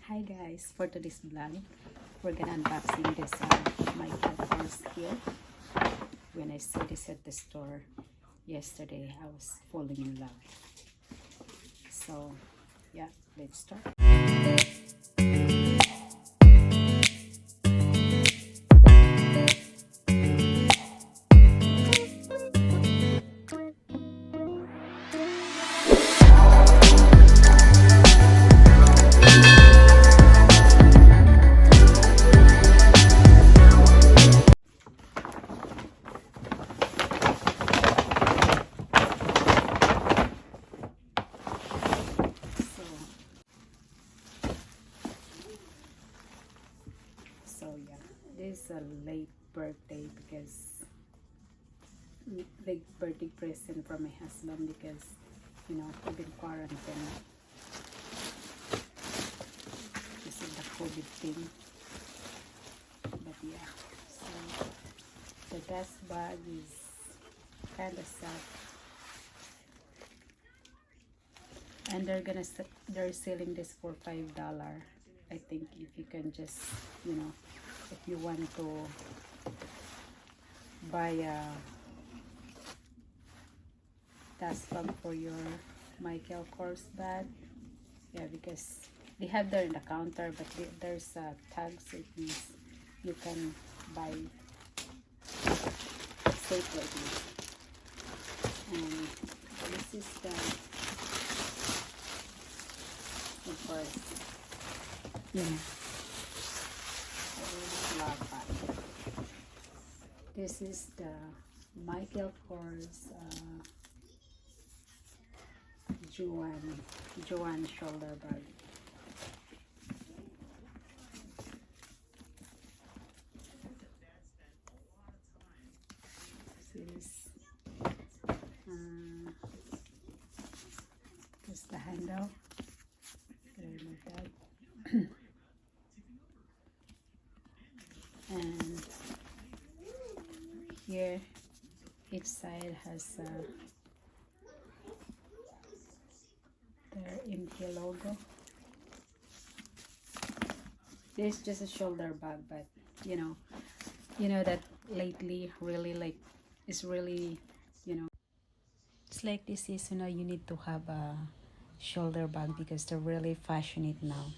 Hi guys, for today's vlog, we're gonna unboxing this my headphones here. When I saw this at the store yesterday, I was falling in love. So yeah, let's start. So yeah, this is a late birthday because big birthday present from my husband because we've been quarantined. This is the COVID thing. But yeah, so the dust bag is kind of sad, and they're selling this for $5. I think if you can just if you want to buy a dust bag for your Michael Kors bag, yeah, because they have there in the counter, but there's a tag, so it means you can buy safely. And this is the first, I really love that. This is the Michael Kors Joan Shoulder Bag. This is the handle. Remove that. And here each side has their empty logo. This is just a shoulder bag, but you know that lately really like it's really it's like this is you need to have a shoulder bag because they're really fashionable now.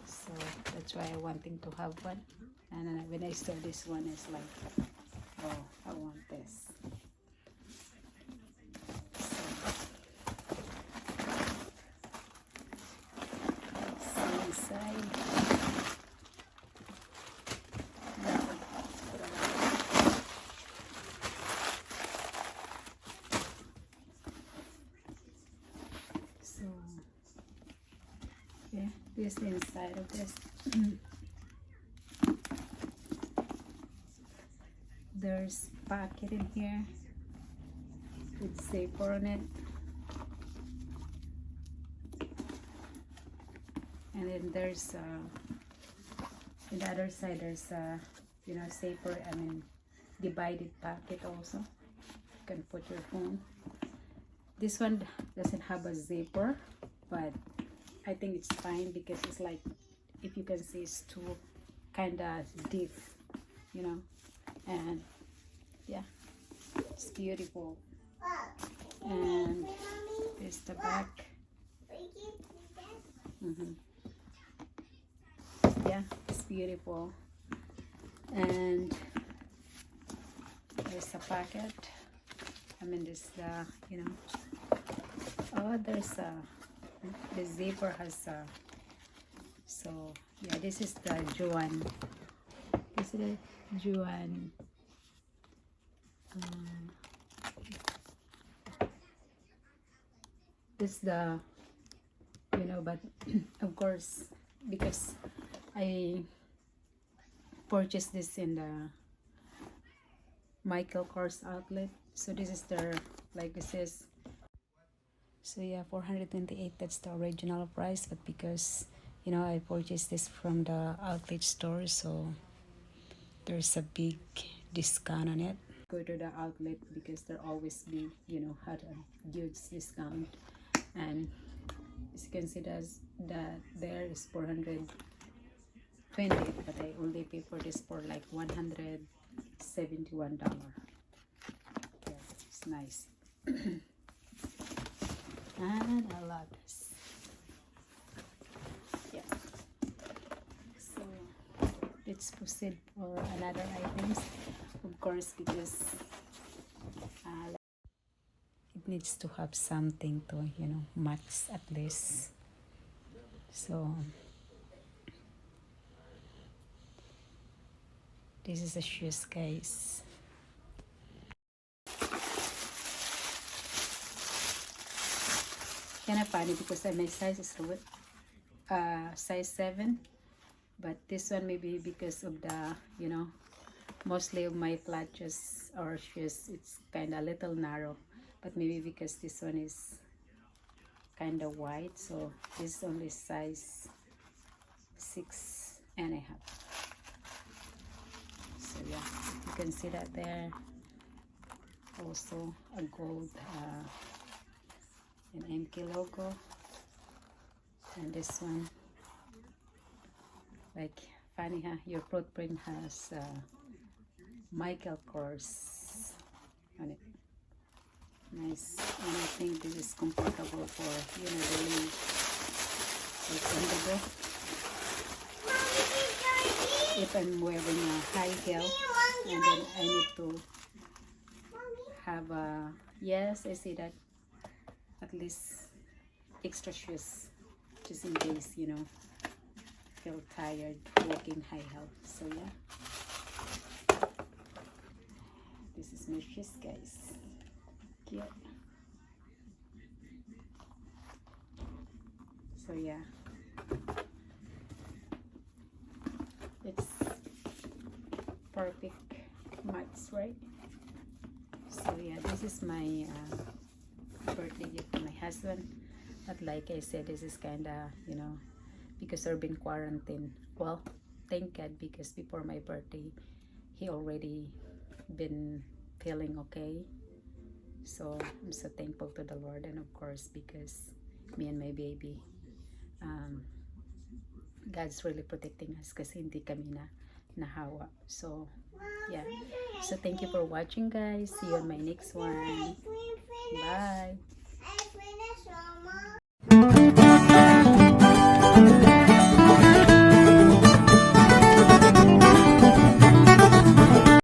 So that's why I wanting to have one. And then when I saw this one, it's like, oh, I want this. So let's see inside. So yeah, this is the inside of this. There's pocket in here with zipper on it, and then there's on the other side there's zipper, divided pocket also. You can put your phone. This one doesn't have a zipper, but I think it's fine because it's like, if you can see, it's too kind of deep, and yeah, it's beautiful. And there's the back. Yeah, it's beautiful. And there's a pocket. This the oh, there's the zipper has so yeah, this is the Joan. This is the Joan. This is the but of course, because I purchased this in the Michael Kors outlet, so this is their, like it says, so yeah, 428, that's the original price, but because I purchased this from the outlet store, so there's a big discount on it. Go to the outlet because there always be had a huge discount, and As you can see, that there is 420, but I only pay for this for like $171. Yeah, it's nice. And I love this. Yeah. So let's proceed for another items, of course, because it needs to have something to, you know, match at least. So this is a shoes, guys. Kind of funny because my size is size 7, but this one maybe because of the, you know, mostly of my flat shoes or shoes, it's kind of a little narrow, but maybe because this one is kind of wide, so this is only size 6.5. So yeah, you can see that there. Also a gold an MK logo, and this one, like funny, huh? Your footprint has Michael Kors on it. Nice, and I think this is comfortable for, you know, daily. It's on the go. If I'm wearing a high heel and then I need to have a, yes, I see that, at least extra shoes just in case, you know, feel tired walking high heel. So yeah, this is my shoes, guys. Cute. So yeah, it's perfect match, right? So yeah, this is my birthday gift to my husband. But like I said, this is kind of, you know, because I've been quarantined. Well, thank God, because before my birthday he already been feeling okay. So I'm so thankful to the Lord, and of course because me and my baby, God's really protecting us kasi hindi kami nahawa. So yeah, so thank you for watching, guys. See you on my next one. Bye.